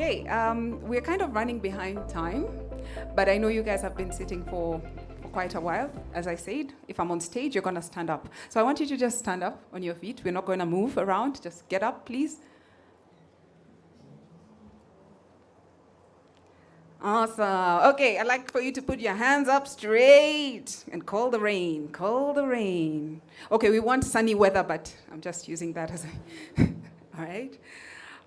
Okay, we're kind of running behind time, but I know you guys have been sitting for quite a while. As I said, if I'm on stage, you're going to stand up. So I want you to just stand up on your feet. We're not going to move around. Just get up, please. Awesome. Okay, I'd like for you to put your hands up straight and call the rain. Call the rain. Okay, we want sunny weather, but I'm just using that as a... All right.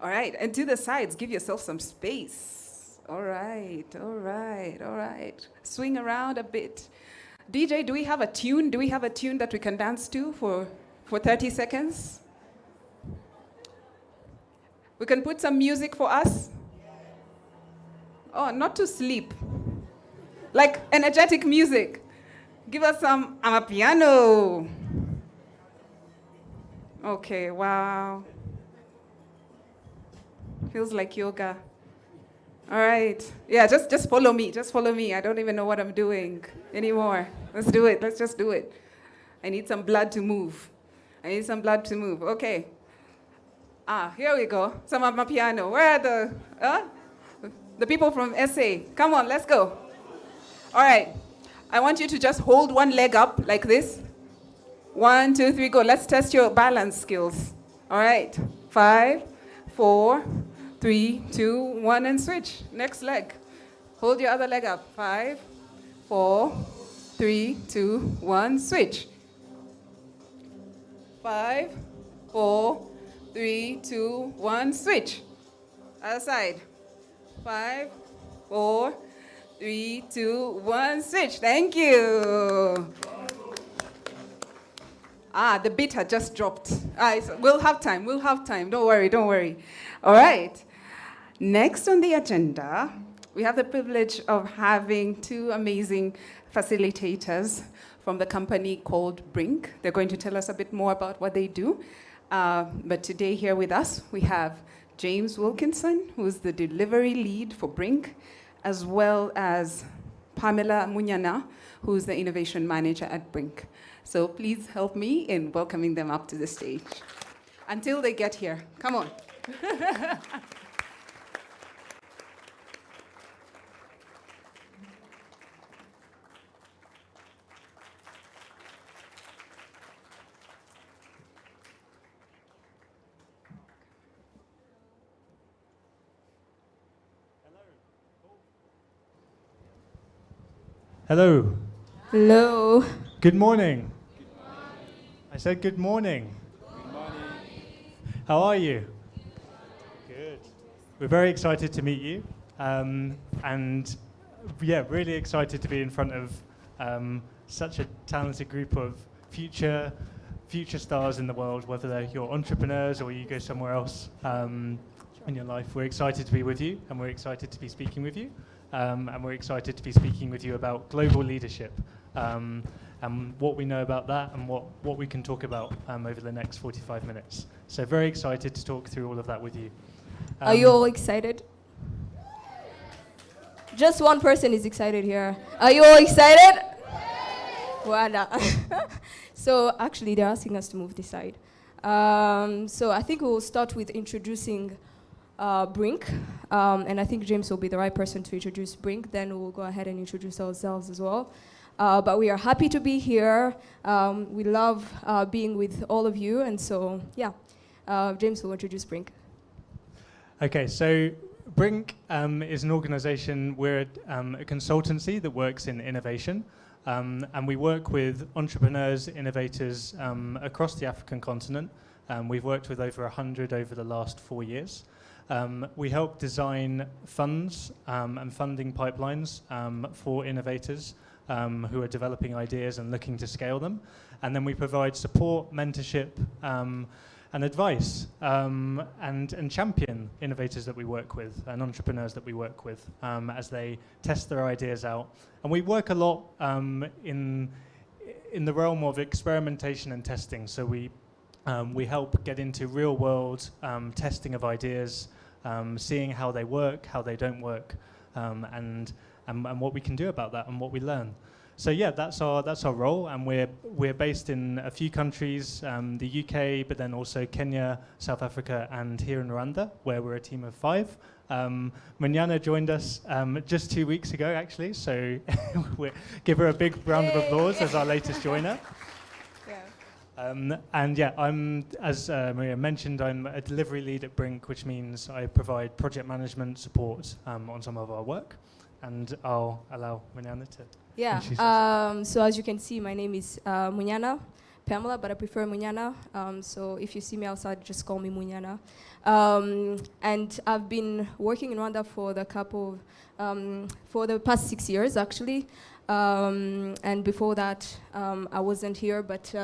All right, and to the sides, give yourself some space. All right, all right, all right. Swing around a bit. DJ, do we have a tune? Do we have a tune that we can dance to for 30 seconds? We can put some music for us? Oh, not to sleep. Like energetic music. Give us some amapiano. Okay, wow. Feels like yoga. All right. Yeah, just follow me. Just follow me. I don't even know what I'm doing anymore. Let's do it. Let's just do it. I need some blood to move. I need some blood to move. Okay. Here we go. Some of my piano. Where are the people from SA? Come on, let's go. All right. I want you to just hold one leg up like this. 1, 2, 3, go. Let's test your balance skills. All right. 5, 4, 3, 2, 1, and switch. Next leg. Hold your other leg up. 5, 4, 3, 2, 1, switch. 5, 4, 3, 2, 1, switch. Other side. 5, 4, 3, 2, 1, switch. Thank you. The beat had just dropped. We'll have time. We'll have time. Don't worry. Don't worry. All right. Next on the agenda, we have the privilege of having two amazing facilitators from the company called Brink. They're going to tell us a bit more about what they do. But today here with us, we have James Wilkinson, who's the delivery lead for Brink, as well as Pamela Munyana, who's the innovation manager at Brink. So please help me in welcoming them up to the stage. Until they get here. Come on. Hello. Hello. Good morning. I said good morning. Good morning. How are you? Good. We're very excited to meet you. And yeah, really excited to be in front of such a talented group of future stars in the world, whether they're your entrepreneurs or you go somewhere else in your life. We're excited to be with you, and we're excited to be speaking with you. And we're excited to be speaking with you about global leadership and what we know about that and what we can talk about over the next 45 minutes. So very excited to talk through all of that with you. Are you all excited? Just one person is excited here. Are you all excited? Voila. So actually, they're asking us to move this side. So I think we'll start with introducing Brink, and I think James will be the right person to introduce Brink. Then we'll go ahead and introduce ourselves as well. But we are happy to be here. We love being with all of you, and so yeah, James will introduce Brink. Okay, so Brink is an organization. We're a consultancy that works in innovation, and we work with entrepreneurs, innovators across the African continent. We've worked with over 100 over the last 4 years. We help design funds and funding pipelines for innovators who are developing ideas and looking to scale them. And then we provide support, mentorship, and advice and champion innovators that we work with and entrepreneurs that we work with as they test their ideas out. And we work a lot in the realm of experimentation and testing. So we help get into real world testing of ideas, seeing how they work, how they don't work, and what we can do about that and what we learn. So yeah, that's our role, and we're based in a few countries, the UK, but then also Kenya, South Africa, and here in Rwanda, where we're a team of 5. Munyana joined us just 2 weeks ago, actually. So give her a big round of applause as our latest joiner. And yeah, as Maria mentioned, I'm a delivery lead at Brink, which means I provide project management support on some of our work. And I'll allow Munyana to introduce herself. So as you can see, my name is Munyana Pamela, but I prefer Munyana. So if you see me outside, just call me Munyana. And I've been working in Rwanda for the past 6 years, actually. And before that, I wasn't here. But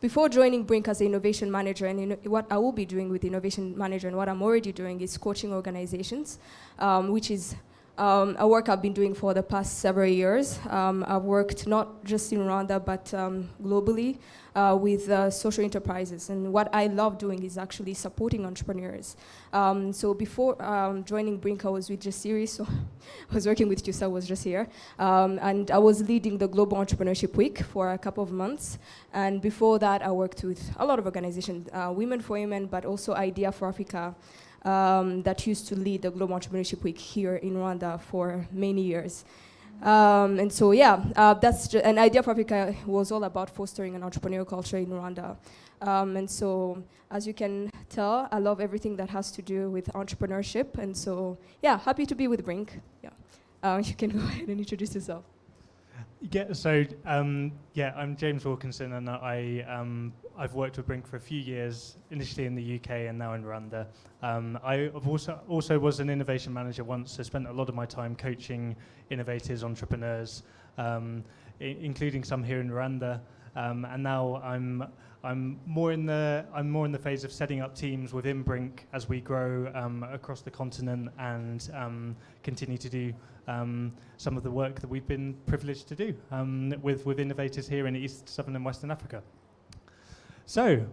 before joining Brink as an innovation manager, and what I will be doing with innovation manager and what I'm already doing is coaching organizations, which is a work I've been doing for the past several years. I've worked not just in Rwanda, but globally with social enterprises. And what I love doing is actually supporting entrepreneurs. So before joining Brink, I was with Jasiri, so I was working with Chusa, was just here. And I was leading the Global Entrepreneurship Week for a couple of months. And before that, I worked with a lot of organizations, Women for Women, but also Idea for Africa, that used to lead the Global Entrepreneurship Week here in Rwanda for many years. And so, that's an Idea for Africa was all about fostering an entrepreneurial culture in Rwanda. And so, as you can tell, I love everything that has to do with entrepreneurship. And so, happy to be with Brink. You can go ahead and introduce yourself. Yeah, so I'm James Wilkinson, and I've worked with Brink for a few years, initially in the UK and now in Rwanda. I also was an innovation manager once, so spent a lot of my time coaching innovators, entrepreneurs, including some here in Rwanda. And now I'm more in the phase of setting up teams within Brink as we grow across the continent and continue to do some of the work that we've been privileged to do with innovators here in East, Southern and Western Africa. So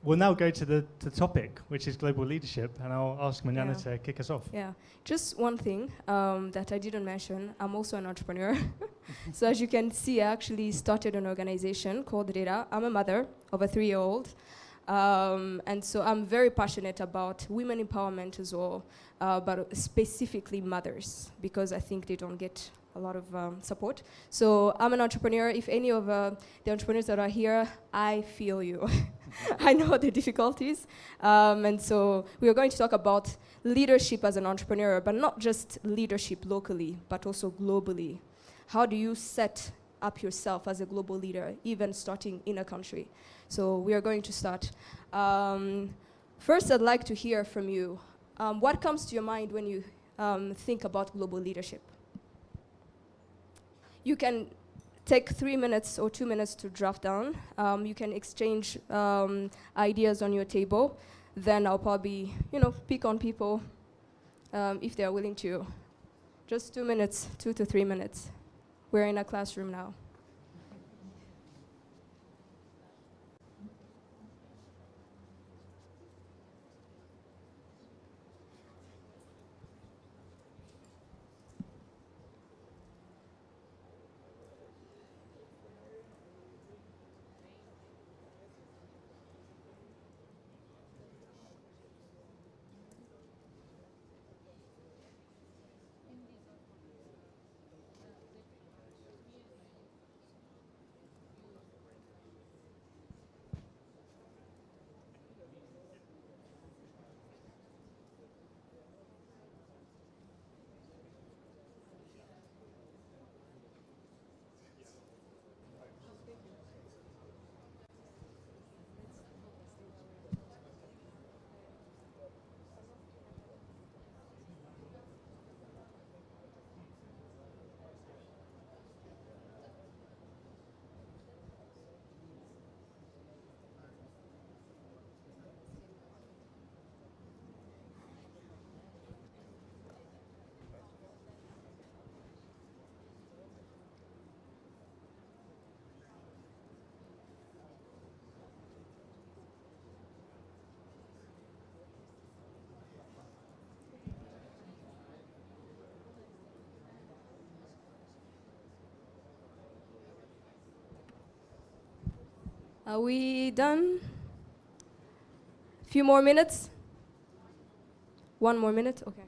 we'll now go to the topic, which is global leadership, and I'll ask Munyana to kick us off. Yeah, just one thing that I didn't mention, I'm also an entrepreneur. So as you can see, I actually started an organization called Rera. I'm a mother of a 3-year-old. And so I'm very passionate about women empowerment as well, but specifically mothers, because I think they don't get a lot of support. So I'm an entrepreneur. If any of the entrepreneurs that are here, I feel you. I know the difficulties. And so we are going to talk about leadership as an entrepreneur, but not just leadership locally, but also globally. How do you set up yourself as a global leader, even starting in a country? So we are going to start. First, I'd like to hear from you. What comes to your mind when you think about global leadership? You can take 3 minutes or 2 minutes to draft down. You can exchange ideas on your table. Then I'll probably, pick on people if they're willing to. Just 2 minutes, 2 to 3 minutes. We're in a classroom now. Are we done? Few more minutes? 1 more minute? Okay.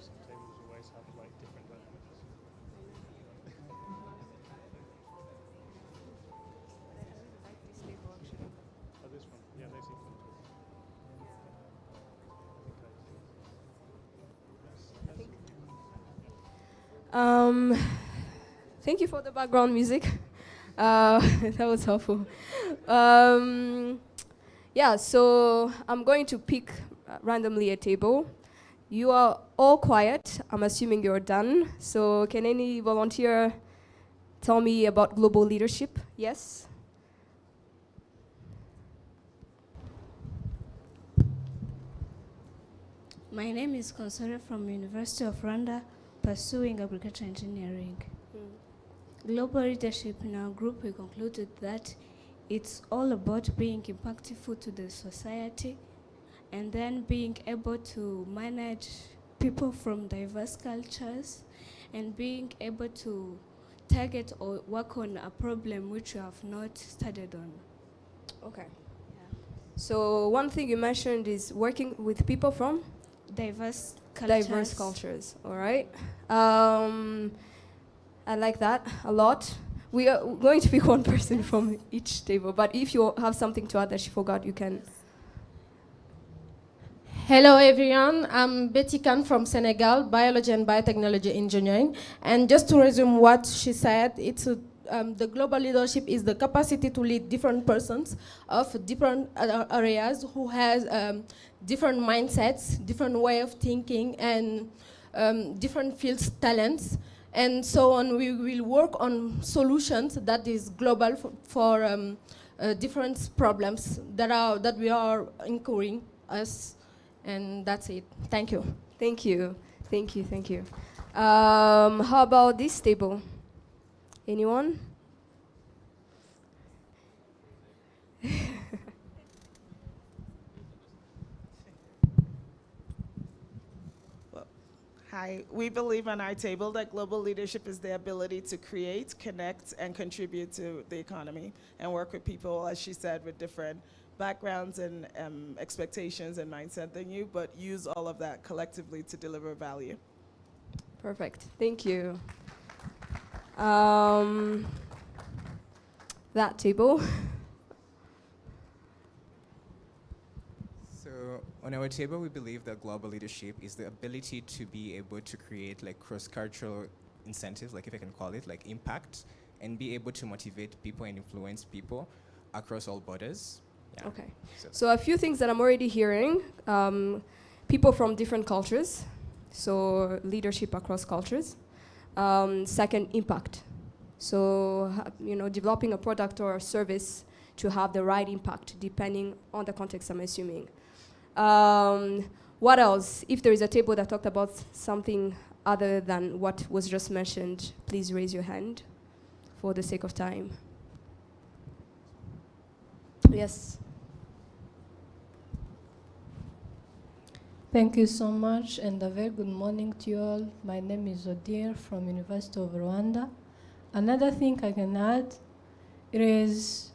Some tables always have like different dynamics. Oh, this one. Yeah, they seem comfortable. Thank you for the background music. That was helpful. Yeah, so I'm going to pick randomly a table. You are all quiet. I'm assuming you're done. So can any volunteer tell me about global leadership? Yes? My name is Consore from University of Rwanda, pursuing agriculture engineering. Global leadership in our group, we concluded that it's all about being impactful to the society and then being able to manage people from diverse cultures and being able to target or work on a problem which you have not studied on. Okay. So one thing you mentioned is working with people from Diverse cultures. diverse cultures. All right. I like that a lot. We are going to pick one person from each table, but if you have something to add that she forgot, you can. Hello everyone, I'm Betty Khan from Senegal, Biology and Biotechnology Engineering. And just to resume what she said, it's the global leadership is the capacity to lead different persons of different areas who has different mindsets, different way of thinking, and different fields, talents, and so on. We will work on solutions that is global for different problems that we are incurring us. And that's it. Thank you. Thank you. Thank you. Thank you. How about this table? Anyone? Hi, we believe on our table that global leadership is the ability to create, connect, and contribute to the economy and work with people, as she said, with different backgrounds and expectations and mindset than you, but use all of that collectively to deliver value. Perfect. Thank you. That table. So on our table, we believe that global leadership is the ability to be able to create like cross-cultural incentives, like if I can call it, like impact, and be able to motivate people and influence people across all borders. Yeah. Okay. So a few things that I'm already hearing. People from different cultures. So leadership across cultures. Second, impact. So, developing a product or a service to have the right impact, depending on the context, I'm assuming. What else? If there is a table that talked about something other than what was just mentioned, please raise your hand for the sake of time. Yes. Thank you so much, and a very good morning to you all. My name is Odir from University of Rwanda. Another thing I can add, it is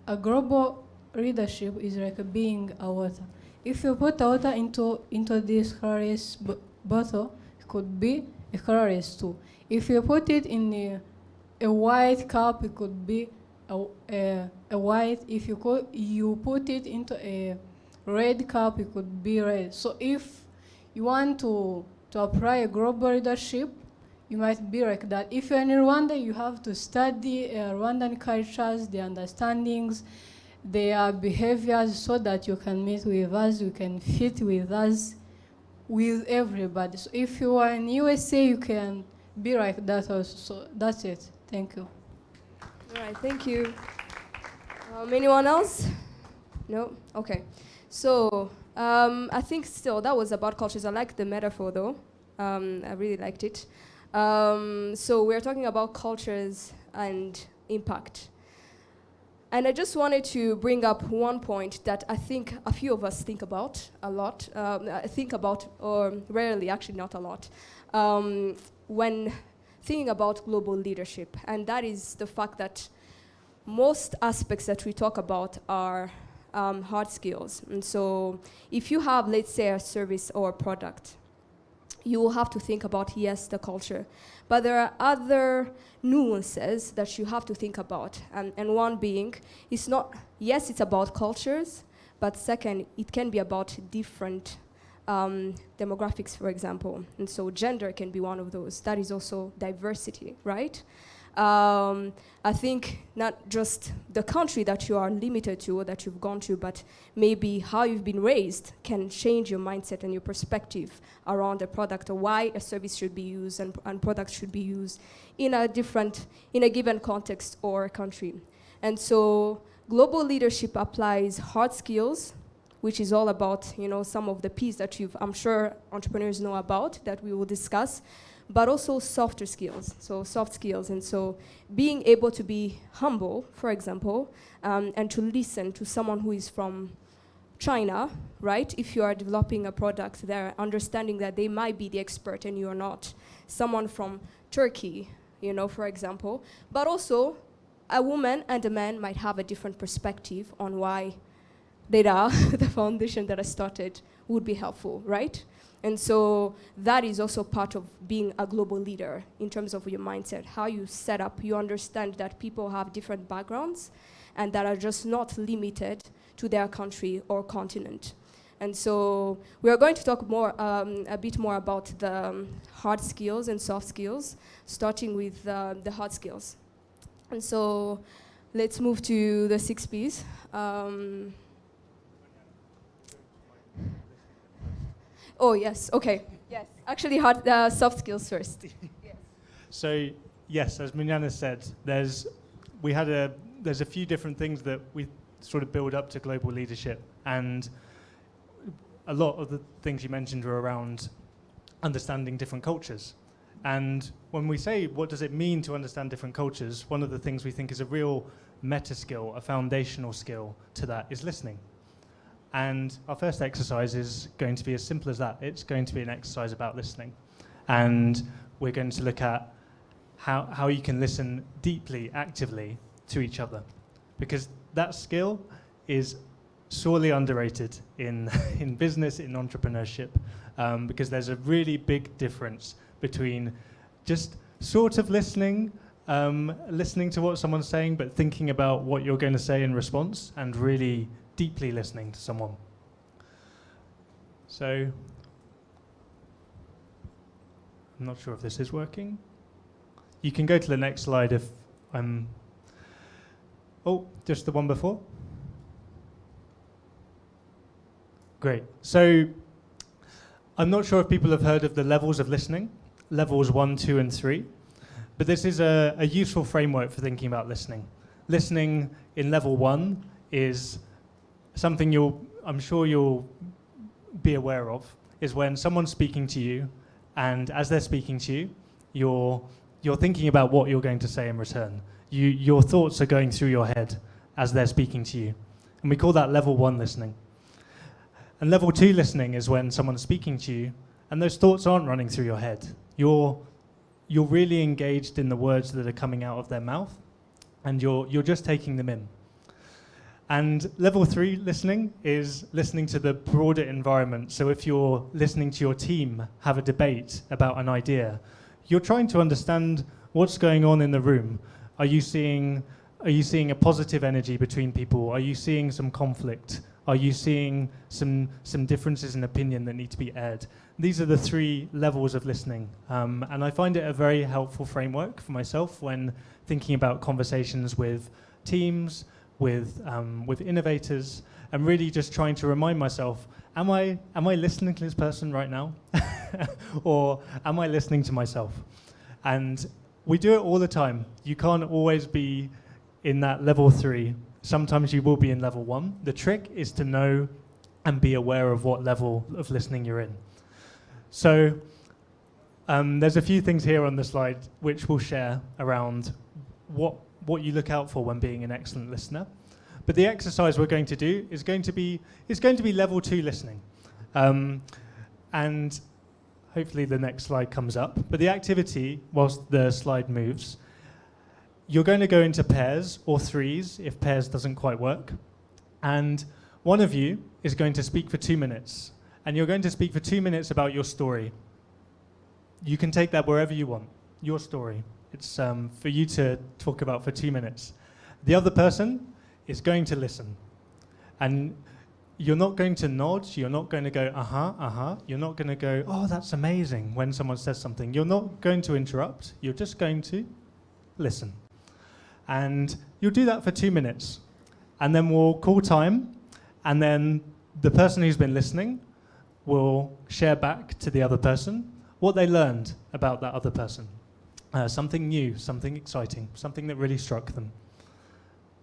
a global leadership is like being a water. If you put water into this colorless bottle, it could be a colorless too. If you put it in a white cup, it could be a white. If you put it into a red cup, it could be red. So if you want to apply a global leadership, you might be like that. If you're in Rwanda, you have to study Rwandan cultures, their understandings, their behaviors, so that you can meet with us, you can fit with us, with everybody. So if you are in USA, you can be like that also. So that's it. Thank you. All right, thank you. Anyone else? No? Okay. So I think still that was about cultures. I like the metaphor though. I really liked it. So we're talking about cultures and impact. And I just wanted to bring up one point that I think a few of us think about a lot. Or rarely, actually not a lot, when thinking about global leadership. And that is the fact that most aspects that we talk about are hard skills. And so if you have, let's say, a service or a product, you will have to think about, yes, the culture. But there are other nuances that you have to think about. And one being, it's not, yes, it's about cultures, but second, it can be about different demographics, for example. And so gender can be one of those. That is also diversity, right? I think not just the country that you are limited to or that you've gone to, but maybe how you've been raised can change your mindset and your perspective around a product or why a service should be used and products should be used in a given context or country. And so global leadership applies hard skills, which is all about, some of the P's that I'm sure entrepreneurs know about that we will discuss, but also softer skills, so soft skills. And so being able to be humble, for example, and to listen to someone who is from China, right? If you are developing a product there, understanding that they might be the expert and you're not. Someone from Turkey, for example. But also, a woman and a man might have a different perspective on why data, the foundation that I started, would be helpful, right? And so that is also part of being a global leader in terms of your mindset, how you set up, you understand that people have different backgrounds and that are just not limited to their country or continent. And so we are going to talk a bit more about the hard skills and soft skills, starting with the hard skills. And so let's move to the 6 Ps. Oh, yes, okay. Yes, actually soft skills first. Yes. So, yes, as Mignana said, there's a few different things that we sort of build up to global leadership. And a lot of the things you mentioned are around understanding different cultures. And when we say, what does it mean to understand different cultures, one of the things we think is a real meta skill, a foundational skill to that is listening. And our first exercise is going to be as simple as that. It's going to be an exercise about listening. And we're going to look at how you can listen deeply, actively to each other. Because that skill is sorely underrated in business, in entrepreneurship, because there's a really big difference between just sort of listening to what someone's saying, but thinking about what you're going to say in response, and really deeply listening to someone. So, I'm not sure if this is working. You can go to the next slide if I'm... Oh, just the one before? Great. So, I'm not sure if people have heard of the levels of listening, levels 1, 2, and 3, but this is a useful framework for thinking about listening. Listening in level 1 is something I'm sure you'll be aware of, is when someone's speaking to you, and as they're speaking to you, you're thinking about what you're going to say in return. Your thoughts are going through your head as they're speaking to you. And we call that level 1 listening. And level 2 listening is when someone's speaking to you, and those thoughts aren't running through your head. You're really engaged in the words that are coming out of their mouth, and you're just taking them in. And level 3 listening is listening to the broader environment. So if you're listening to your team have a debate about an idea, you're trying to understand what's going on in the room. Are you seeing a positive energy between people? Are you seeing some conflict? Are you seeing some differences in opinion that need to be aired? These are the 3 levels of listening. And I find it a very helpful framework for myself when thinking about conversations with teams, with innovators, and really just trying to remind myself, am I listening to this person right now? Or am I listening to myself? And we do it all the time. You can't always be in that level 3. Sometimes you will be in level 1. The trick is to know and be aware of what level of listening you're in. So there's a few things here on the slide which we'll share around what you look out for when being an excellent listener. But the exercise we're going to do is going to be level 2 listening. And hopefully the next slide comes up. But the activity, whilst the slide moves, you're going to go into pairs or threes if pairs doesn't quite work. And one of you is going to speak for 2 minutes. And you're going to speak for 2 minutes about your story. You can take that wherever you want, your story. It's for you to talk about for 2 minutes. The other person is going to listen. And you're not going to nod, you're not going to go, you're not going to go, oh, that's amazing, when someone says something. You're not going to interrupt, you're just going to listen. And you'll do that for 2 minutes. And then we'll call time, and then the person who's been listening will share back to the other person what they learned about that other person. Something new, something exciting, something that really struck them.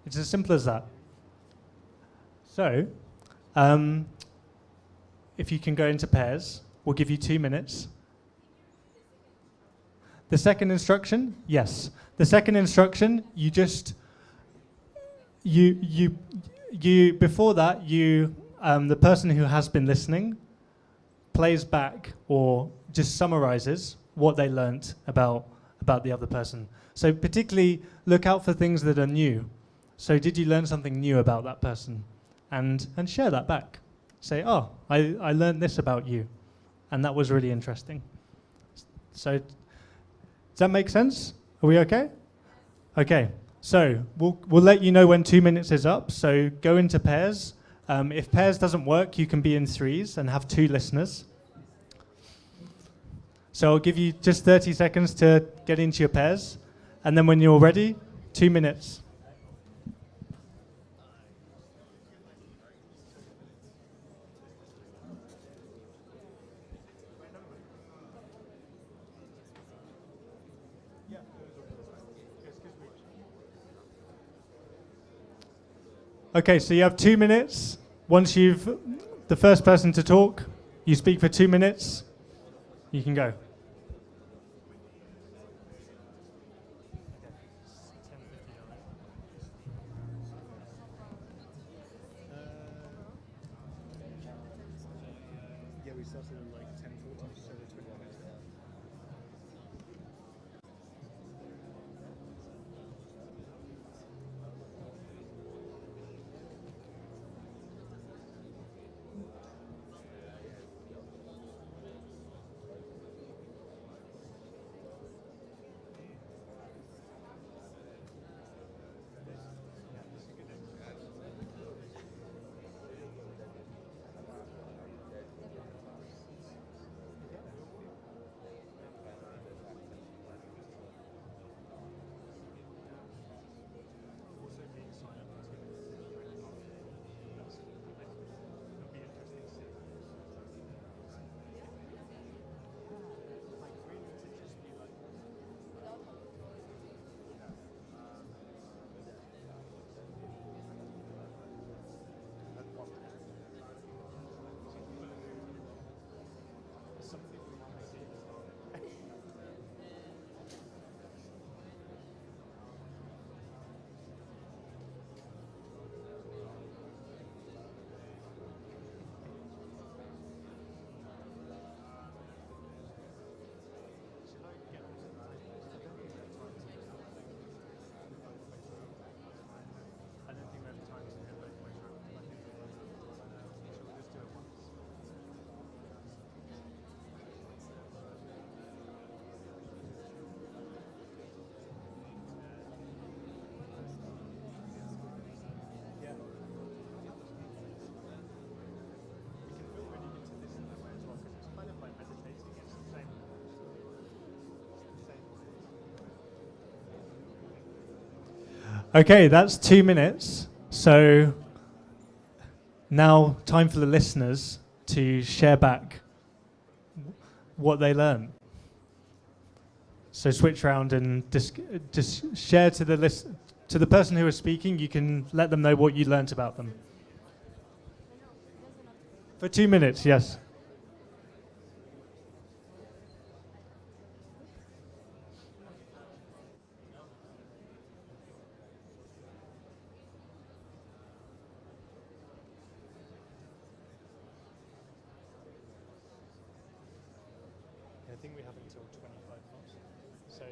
It's as simple as that. So, if you can go into pairs, we'll give you 2 minutes. The second instruction, yes. The second instruction, you before that, the person who has been listening plays back or just summarizes what they learnt about the other person. So particularly look out for things that are new. So did you learn something new about that person? And share that back. Say, oh, I learned this about you, and that was really interesting. So does that make sense? Are we okay? Okay, so we'll let you know when 2 minutes is up, so go into pairs. If pairs doesn't work, you can be in threes and have 2 listeners. So I'll give you just 30 seconds to get into your pairs, and then when you're ready, 2 minutes. Okay, so you have 2 minutes. Once you've the first person to talk, you speak for 2 minutes. You can go. Yeah, we started at like 10:40, so 20 minutes. Okay, that's 2 minutes. So now time for the listeners to share back what they learned. So switch around and just share to the person who is speaking. You can let them know what you learnt about them. For 2 minutes, yes. I think we have until 25 minutes. So I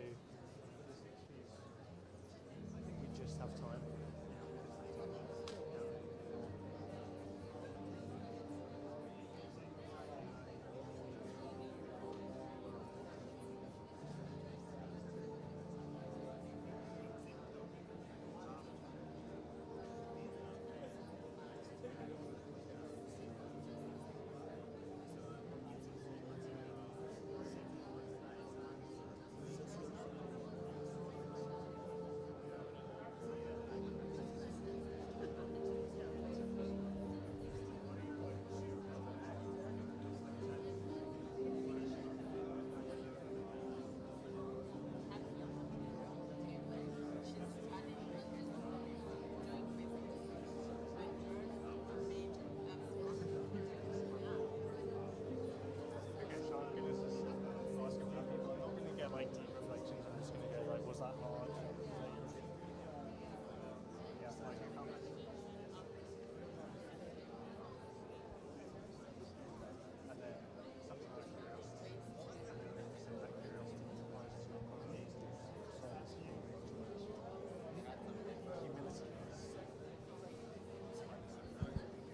think we just have time.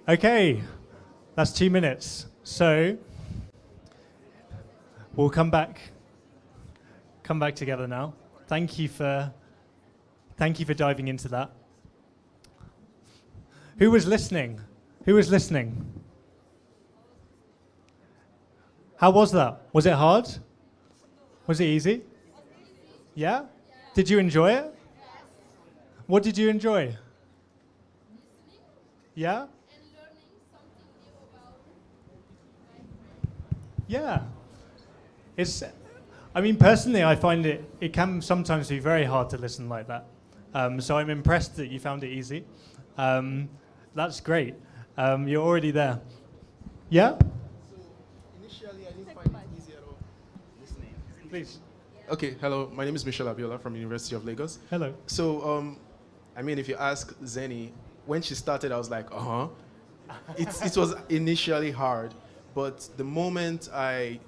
Okay, that's 2 minutes. So we'll come back together now. Thank you for diving into that. Who was listening? How was that? Was it hard? Was it easy? Yeah? Did you enjoy it? What did you enjoy? Yeah? Yeah. Personally, I find it can sometimes be very hard to listen like that. So I'm impressed that you found it easy. That's great. You're already there. Yeah? So initially, I didn't find it easy at all listening. Please. Okay, hello. My name is Michelle Abiola from University of Lagos. Hello. So, if you ask Zeni, when she started, I was like, It was initially hard, but the moment I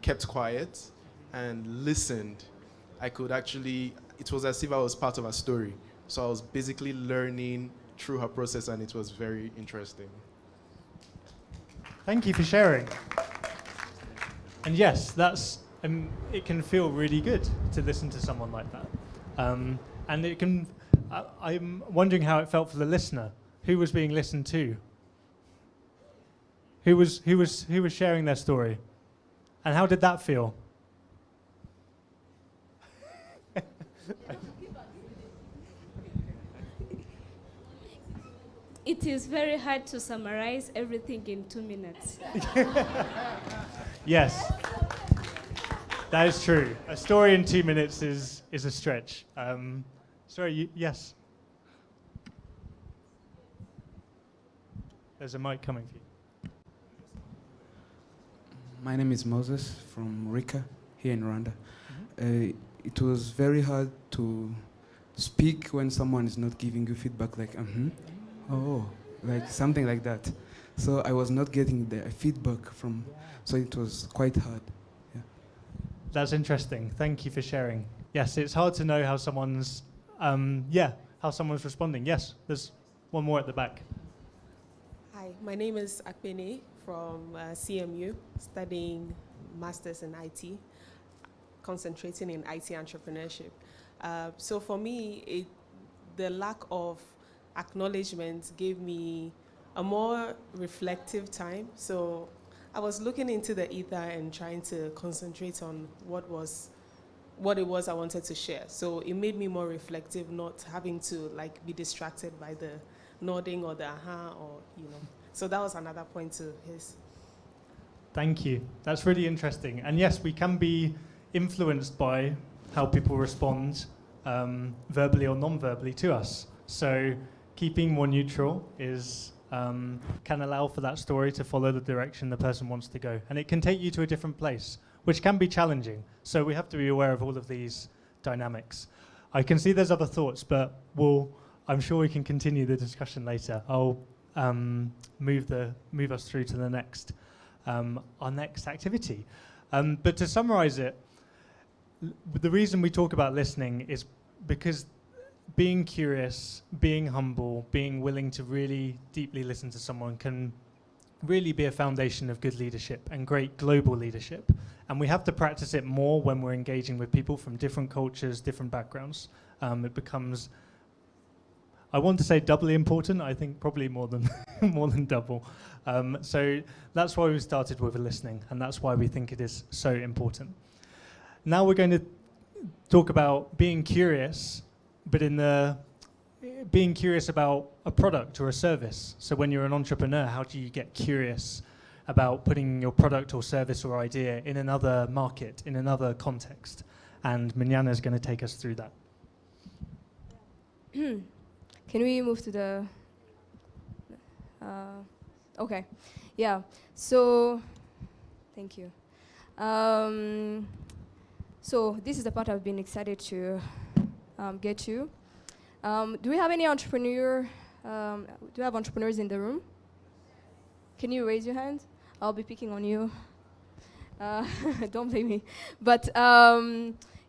kept quiet and listened, I could actually, it was as if I was part of a story. So I was basically learning through her process, and it was very interesting. Thank you for sharing. And yes, it can feel really good to listen to someone like that. And it can, I'm wondering how it felt for the listener. Who was being listened to? Who was sharing their story? And how did that feel? It is very hard to summarize everything in 2 minutes. Yes, that is true. A story in 2 minutes is a stretch. Yes. There's a mic coming for you. My name is Moses from Rika, here in Rwanda. It was very hard to speak when someone is not giving you feedback like, like something like that. So I was not getting the feedback from, so it was quite hard. Yeah. That's interesting. Thank you for sharing. Yes, it's hard to know how someone's, responding. Yes, there's one more at the back. Hi, my name is Akpene from CMU, studying Masters in IT, concentrating in IT entrepreneurship. So for me, the lack of acknowledgement gave me a more reflective time. So I was looking into the ether and trying to concentrate on what it was I wanted to share. So it made me more reflective, not having to be distracted by the nodding or the So that was another point to his. Thank you. That's really interesting. And yes, we can be influenced by how people respond verbally or non-verbally to us. So keeping more neutral is can allow for that story to follow the direction the person wants to go. And it can take you to a different place, which can be challenging. So we have to be aware of all of these dynamics. I can see there's other thoughts, but I'm sure we can continue the discussion later. I'll move us through to the next, our next activity. But to summarize it, the reason we talk about listening is because being curious, being humble, being willing to really deeply listen to someone can really be a foundation of good leadership and great global leadership. And we have to practice it more when we're engaging with people from different cultures, different backgrounds. It becomes, I want to say doubly important, I think probably more than more than double. So that's why we started with listening, and that's why we think it is so important. Now we're going to talk about being curious, but being curious about a product or a service. So when you're an entrepreneur, how do you get curious about putting your product or service or idea in another market, in another context? And Mignana is going to take us through that. Can we move to the... okay, yeah, so, thank you. So this is the part I've been excited to get to. Do we have any do we have entrepreneurs in the room? Can you raise your hand? I'll be picking on you. Don't blame me. But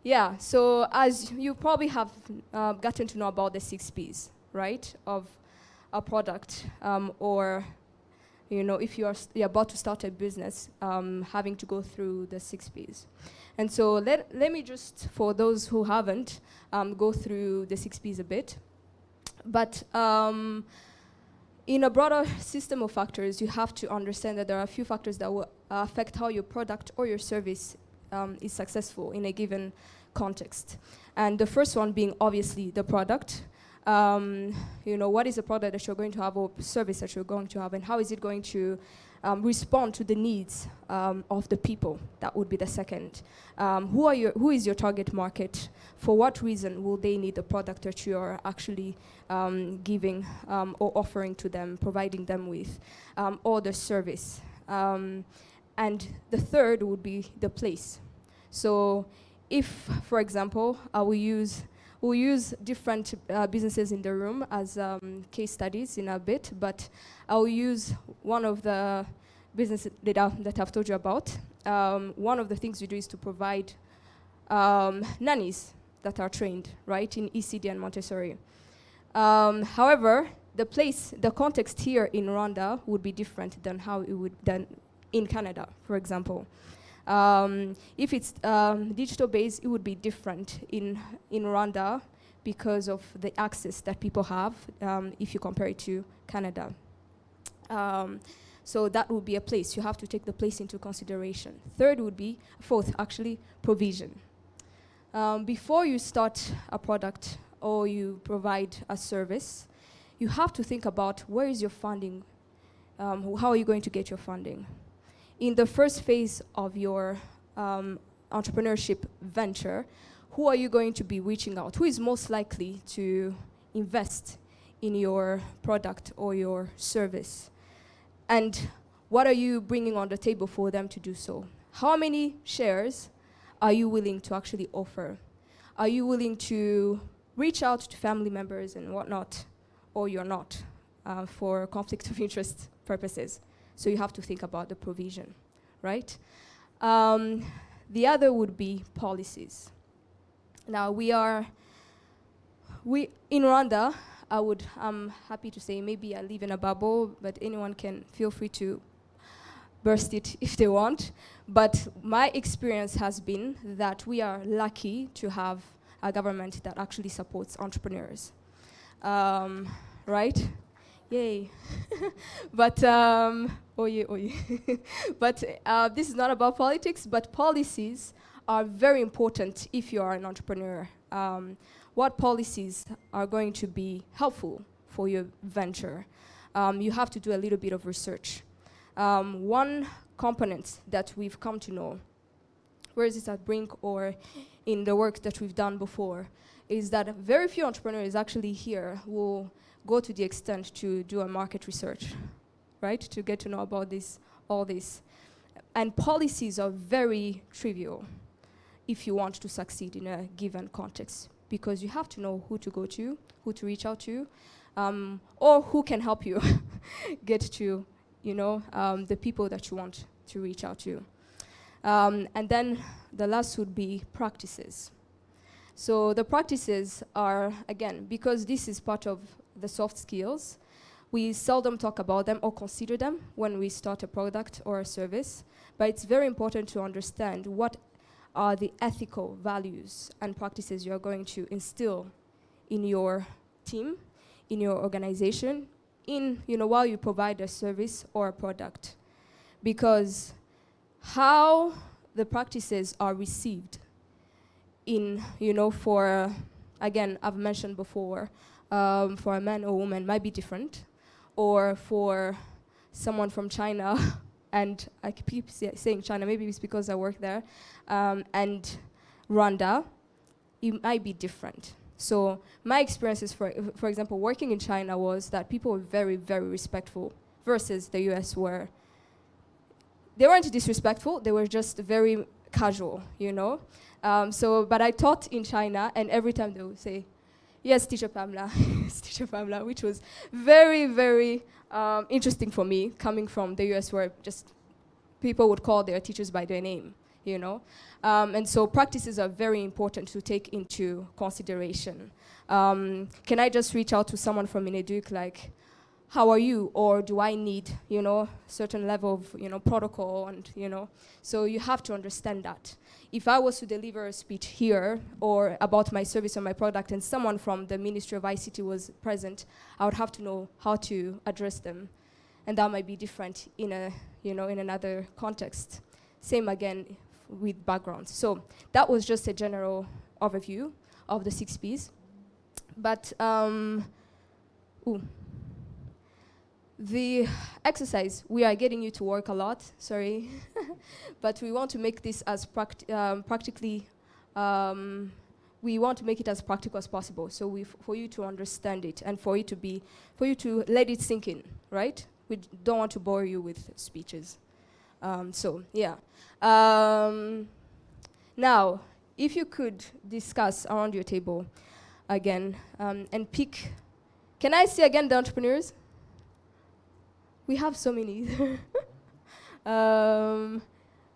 yeah, so as you probably have gotten to know about the 6 Ps, right, of a product, or if you're about to start a business, having to go through the 6 Ps. And so let me just, for those who haven't, go through the 6 Ps a bit. But in a broader system of factors, you have to understand that there are a few factors that will affect how your product or your service is successful in a given context. And the first one being obviously the product. What is the product that you're going to have or service that you're going to have, and how is it going to respond to the needs of the people? That would be the second. Who is your target market? For what reason will they need the product that you are actually giving or offering to them, providing them with, or the service? And the third would be the place. So if, for example, we'll use different businesses in the room as case studies in a bit, but I'll use one of the businesses that I've told you about. One of the things we do is to provide nannies that are trained, right, in ECD and Montessori. However, the context here in Rwanda would be different than how it would than in Canada, for example. If it's digital-based, it would be different in Rwanda because of the access that people have if you compare it to Canada. So that would be a place. You have to take the place into consideration. Fourth, provision. Before you start a product or you provide a service, you have to think about where is your funding, how are you going to get your funding. In the first phase of your entrepreneurship venture, who are you going to be reaching out? Who is most likely to invest in your product or your service? And what are you bringing on the table for them to do so? How many shares are you willing to actually offer? Are you willing to reach out to family members and whatnot, or you're not, for conflict of interest purposes? So you have to think about the provision, right? The other would be policies. Now in Rwanda, I'm happy to say maybe I live in a bubble, but anyone can feel free to burst it if they want. But my experience has been that we are lucky to have a government that actually supports entrepreneurs, right? Yay. But, oye. But this is not about politics, but policies are very important if you are an entrepreneur. What policies are going to be helpful for your venture? You have to do a little bit of research. One component that we've come to know, where is it at Brink or in the work that we've done before is that very few entrepreneurs actually here will go to the extent to do a market research, right? To get to know about this, all this. And policies are very trivial if you want to succeed in a given context, because you have to know who to go to, who to reach out to, or who can help you get to, the people that you want to reach out to. And then the last would be practices. So the practices are, again, because this is part of the soft skills, we seldom talk about them or consider them when we start a product or a service, but it's very important to understand what are the ethical values and practices you're going to instill in your team, in your organization, while you provide a service or a product. Because how the practices are received for, again, I've mentioned before, for a man or woman might be different, or for someone from China, and I keep saying China, maybe it's because I work there, and Rwanda, it might be different. So my experiences, for example, working in China was that people were very, very respectful, versus the US where they weren't disrespectful, they were just very casual, but I taught in China, and every time they would say, yes, teacher Pamela, yes, teacher Pamela, which was very, very interesting for me, coming from the US where just people would call their teachers by their name, And so practices are very important to take into consideration. Can I just reach out to someone from Ineduc, like, how are you? Or do I need, certain level of, protocol and, So you have to understand that. If I was to deliver a speech here or about my service or my product and someone from the Ministry of ICT was present, I would have to know how to address them. And that might be different in in another context. Same again with backgrounds. So that was just a general overview of the 6 Ps. But, the exercise, we are getting you to work a lot, sorry, but we want to make this as we want to make it as practical as possible. So for you to understand it and for you to let it sink in, right? We don't want to bore you with speeches. Now, if you could discuss around your table again and pick, can I see again the entrepreneurs? We have so many.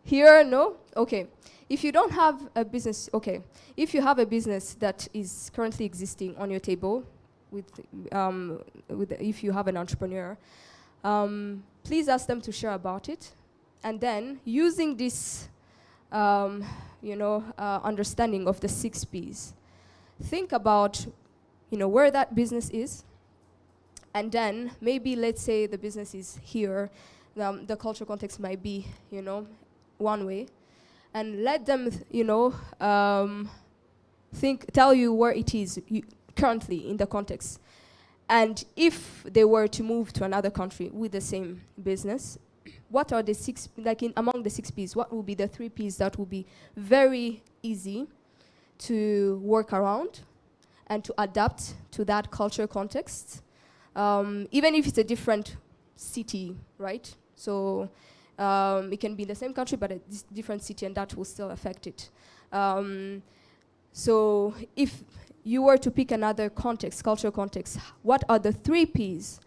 Here, no? Okay. If you don't have a business, okay. If you have a business that is currently existing on your table, if you have an entrepreneur, please ask them to share about it. And then, using this, understanding of the 6 Ps, think about, where that business is. And then maybe let's say the business is here, the cultural context might be, one way, and let them, tell you where it is currently in the context. And if they were to move to another country with the same business, what are the 6, among the 6 Ps, what will be the 3 Ps that will be very easy to work around and to adapt to that cultural context? Even if it's a different city, right? So it can be in the same country, but a different city, and that will still affect it. So if you were to pick another context, cultural context, what are the 3 Ps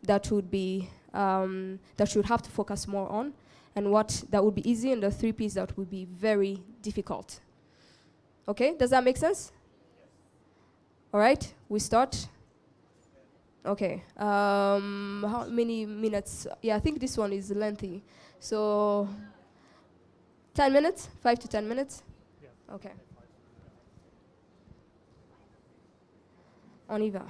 that would be that you would have to focus more on, and what that would be easy, and the 3 Ps that would be very difficult? Okay, does that make sense? All right, we start. Okay, how many minutes? Yeah, I think this one is lengthy. So, 10 minutes? 5 to 10 minutes? Yeah. Okay. On y va.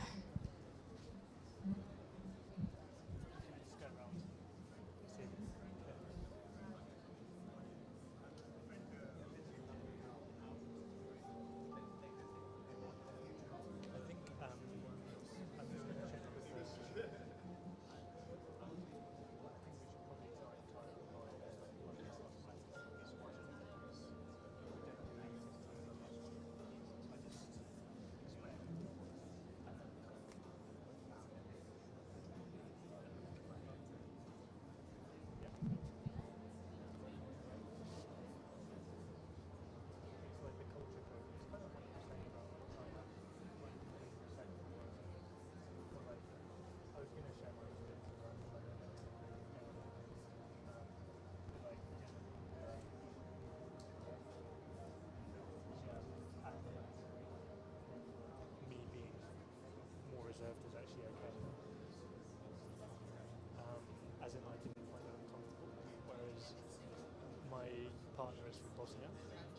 Bosnia,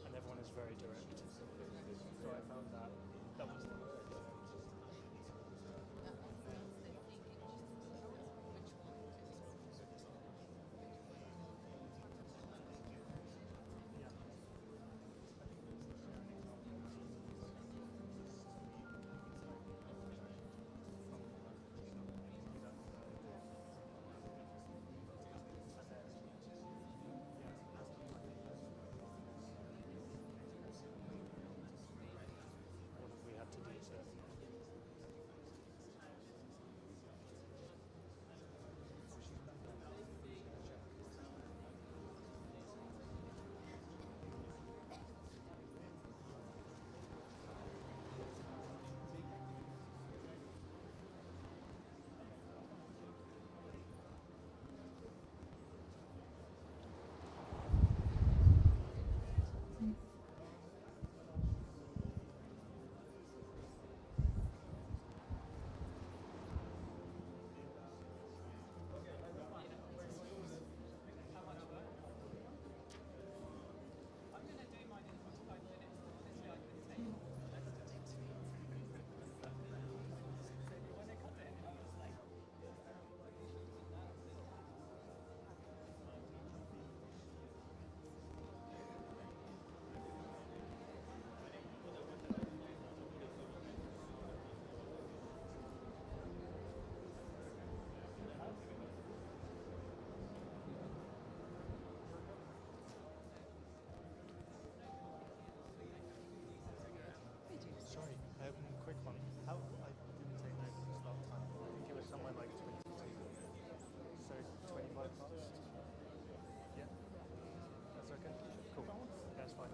and everyone is very direct. So I found that was the we had to do so. Sorry, quick one. How I didn't take notes last time. I think it was somewhere like 22. So 25 past. Yeah. That's okay. Cool. That's fine.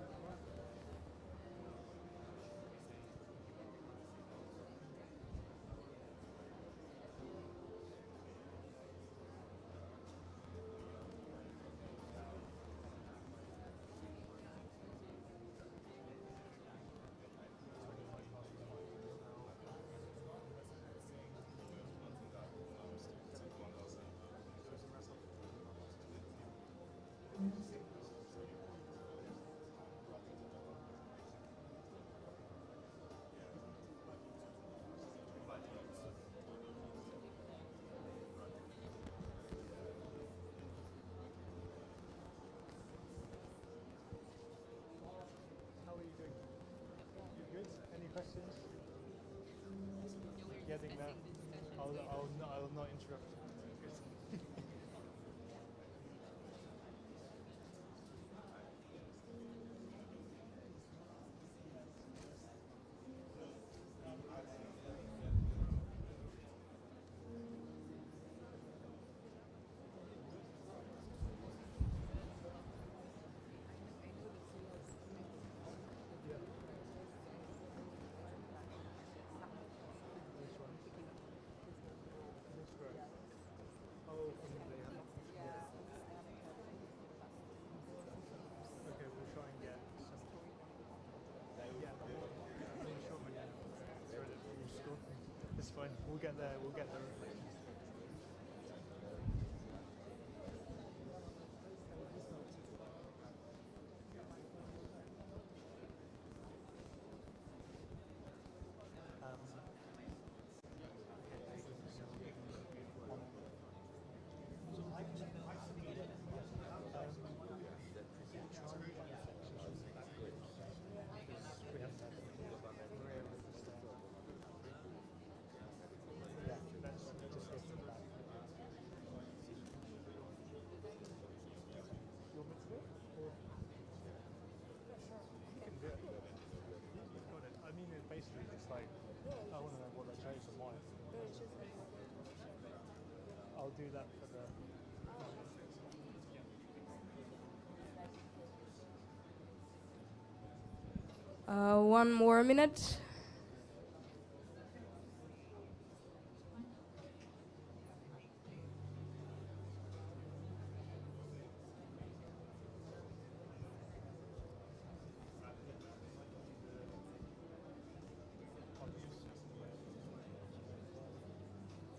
How are you doing? You good? Any questions? Getting there. I'll not interrupt you. Good. Which one? This row. Oh, from the yeah. Okay, we'll try and get some. Yeah, I'm not sure many. Sorry, that's school. It's fine. We'll get there. We'll get there. We haven't had Maria with us there. Yeah, let's just go to the back. You want me to do it? Or? Yeah, sure. You can do it. You've got it. I mean, it's basically just like, I want to know what they chose and why. I'll do that for the... One more minute.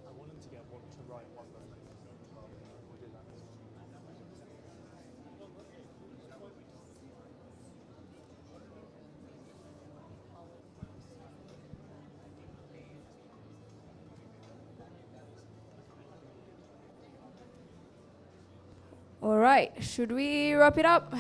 I want them to get what to write one book. We'll do that. All right, should we wrap it up?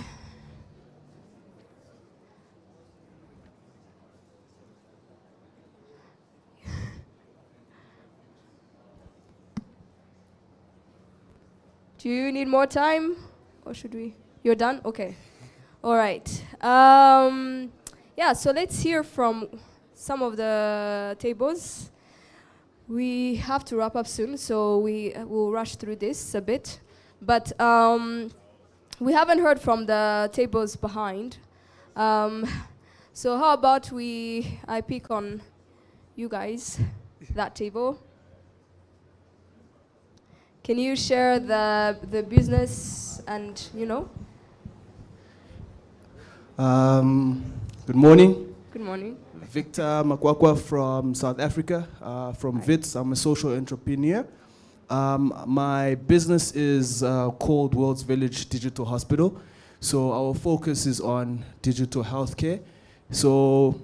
Do you need more time, or should we? You're done? Okay. All right. Yeah, so let's hear from some of the tables. We have to wrap up soon, so we will rush through this a bit. But we haven't heard from the tables behind. So how about I pick on you guys, that table. Can you share the business and, Good morning. Good morning. Victor Makwakwa from South Africa, from WITS. I'm a social entrepreneur. My business is called World's Village Digital Hospital. So our focus is on digital healthcare. So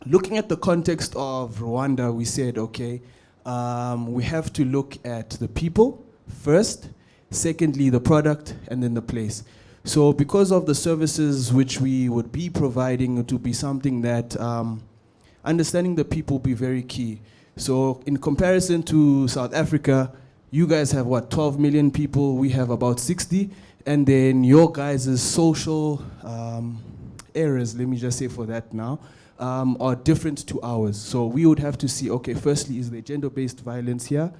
looking at the context of Rwanda, we said, okay, we have to look at the people first, secondly, the product, and then the place. So because of the services which we would be providing, it would be something that understanding the people will be very key. So in comparison to South Africa, you guys have 12 million people, we have about 60, and then your guys' social areas, let me just say for that now, are different to ours. So we would have to see, okay, firstly, is there gender-based violence here?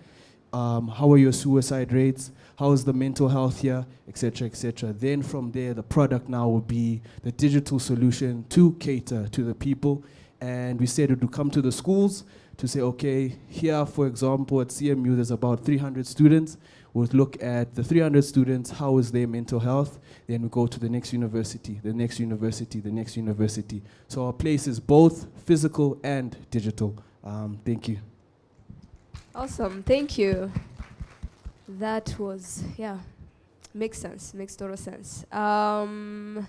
How are your suicide rates? How is the mental health here, et cetera, et cetera. Then from there, the product now will be the digital solution to cater to the people. And we said it would come to the schools to say, okay, here, for example, at CMU, there's about 300 students. We'll look at the 300 students, how is their mental health? Then we go to the next university, the next university, the next university. So our place is both physical and digital. Thank you. Awesome, thank you. That was, makes sense, makes total sense. The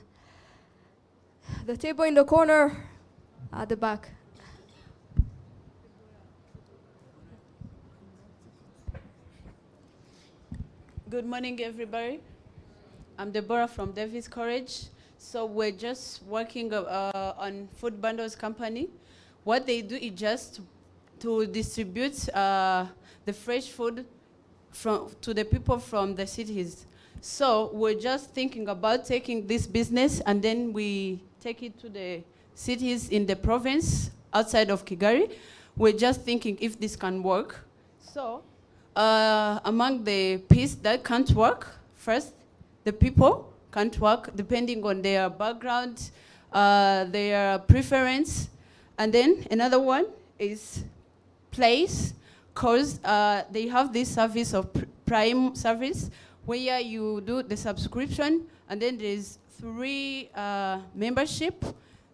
table in the corner, at the back. Good morning, everybody. I'm Deborah from Davis College. So we're just working on Food Bundles Company. What they do is just to distribute the fresh food to the people from the cities. So we're just thinking about taking this business and then we take it to the cities in the province outside of Kigali. We're just thinking if this can work. So among the piece that can't work, first, the people can't work depending on their background, their preference. And then another one is place, because they have this service of Prime service where you do the subscription and then there's 3 membership.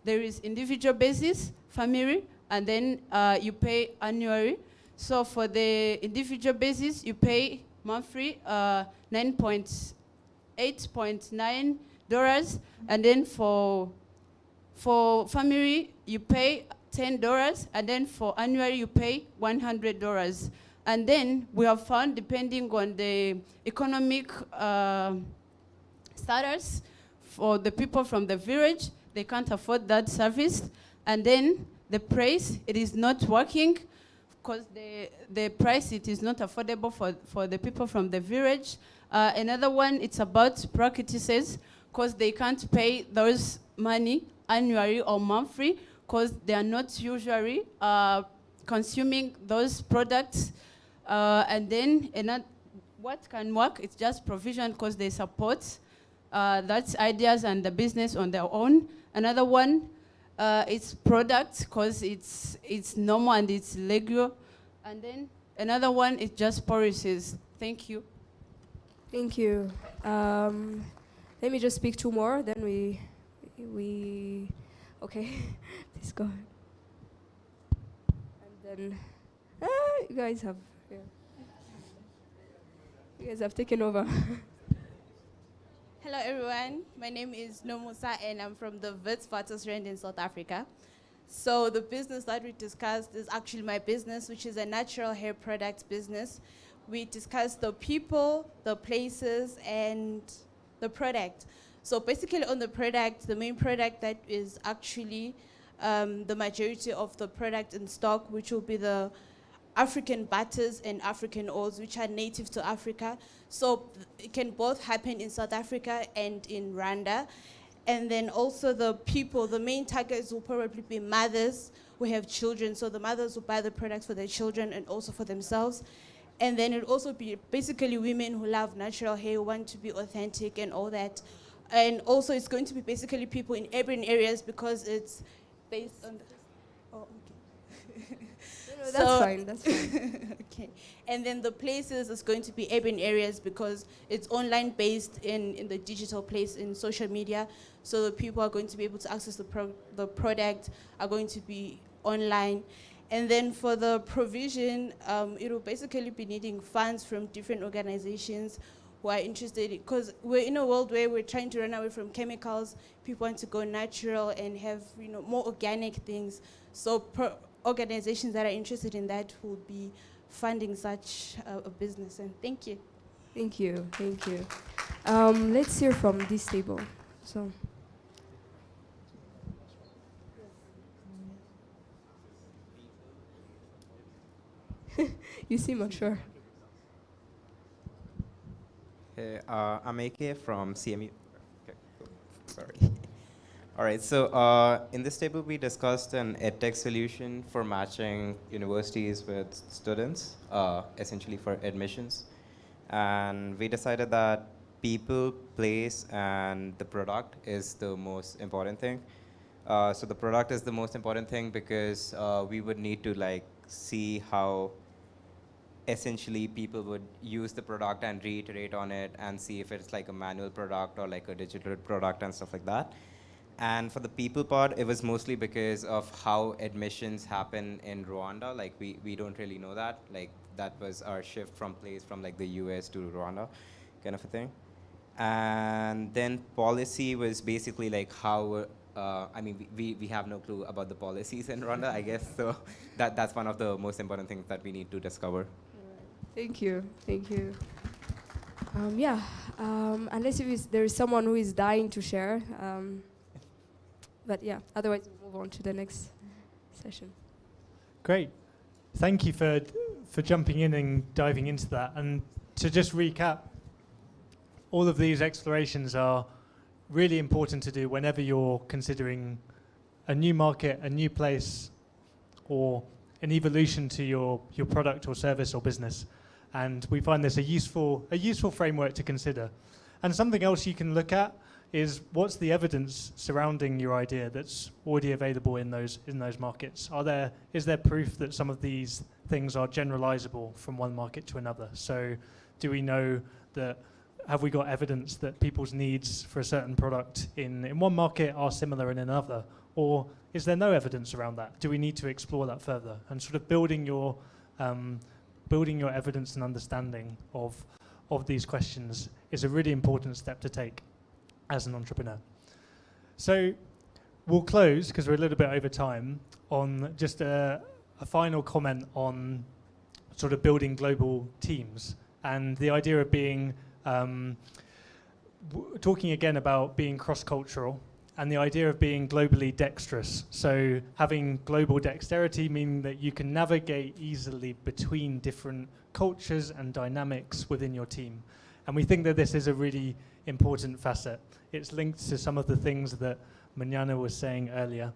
There is individual basis, family, and then you pay annually. So for the individual basis, you pay monthly $8.9, and then for family, you pay $10, and then for annual, you pay $100. And then we have found, depending on the economic status, for the people from the village, they can't afford that service. And then the price, it is not working, because the price, it is not affordable for the people from the village. Another one, it's about practices, because they can't pay those money annually or monthly, because they are not usually consuming those products. And then what can work, it's just provision, because they support that's ideas and the business on their own. Another one, it's products, because it's normal and it's legal. And then another one is just policies. Thank you. Thank you. Let me just speak 2 more, then we okay, please go ahead. And then, you guys have taken over. Hello everyone, my name is Nomusa and I'm from the Witwatersrand in South Africa. So the business that we discussed is actually my business, which is a natural hair product business, we discuss the people, the places, and the product. So basically on the product, the main product that is actually the majority of the product in stock, which will be the African butters and African oils, which are native to Africa. So it can both happen in South Africa and in Rwanda. And then also the people, the main targets will probably be mothers who have children. So the mothers will buy the products for their children and also for themselves. And then it'll also be basically women who love natural hair, who want to be authentic and all that. And also it's going to be basically people in urban areas because it's based on the, oh, okay. No, that's fine, that's fine. Okay. And then the places is going to be urban areas because it's online based in the digital place in social media. So the people are going to be able to access the product, are going to be online. And then for the provision, it will basically be needing funds from different organizations who are interested, because we're in a world where we're trying to run away from chemicals. People want to go natural and have more organic things. So organizations that are interested in that will be funding such a business. And thank you. Thank you, thank you. Let's hear from this table. So. You seem unsure. Hey, I'm AK from CMU. Okay, cool. Sorry. All right, so in this table we discussed an edtech solution for matching universities with students, essentially for admissions. And we decided that people, place, and the product is the most important thing. So the product is the most important thing because we would need to see how essentially people would use the product and reiterate on it and see if it's like a manual product or like a digital product and stuff like that. And for the people part, it was mostly because of how admissions happen in Rwanda. Like we don't really know that. Like that was our shift from place from like the US to Rwanda kind of a thing. And then policy was basically like how, I mean, we have no clue about the policies in Rwanda, I guess. So that's one of the most important things that we need to discover. Thank you, thank you. Unless there is someone who is dying to share. But yeah, otherwise we'll move on to the next session. Great. Thank you for jumping in and diving into that. And to just recap, all of these explorations are really important to do whenever you're considering a new market, a new place, or an evolution to your product or service or business. And we find this a useful framework to consider. And something else you can look at is what's the evidence surrounding your idea that's already available in those markets? Is there proof that some of these things are generalizable from one market to another? So do we know that, have we got evidence that people's needs for a certain product in one market are similar in another? Or is there no evidence around that? Do we need to explore that further? And sort of building your evidence and understanding of these questions is a really important step to take as an entrepreneur. So we'll close, because we're a little bit over time, on just a final comment on sort of building global teams and the idea of being, talking again about being cross-cultural and the idea of being globally dexterous. So having global dexterity meaning that you can navigate easily between different cultures and dynamics within your team. And we think that this is a really important facet. It's linked to some of the things that Manana was saying earlier.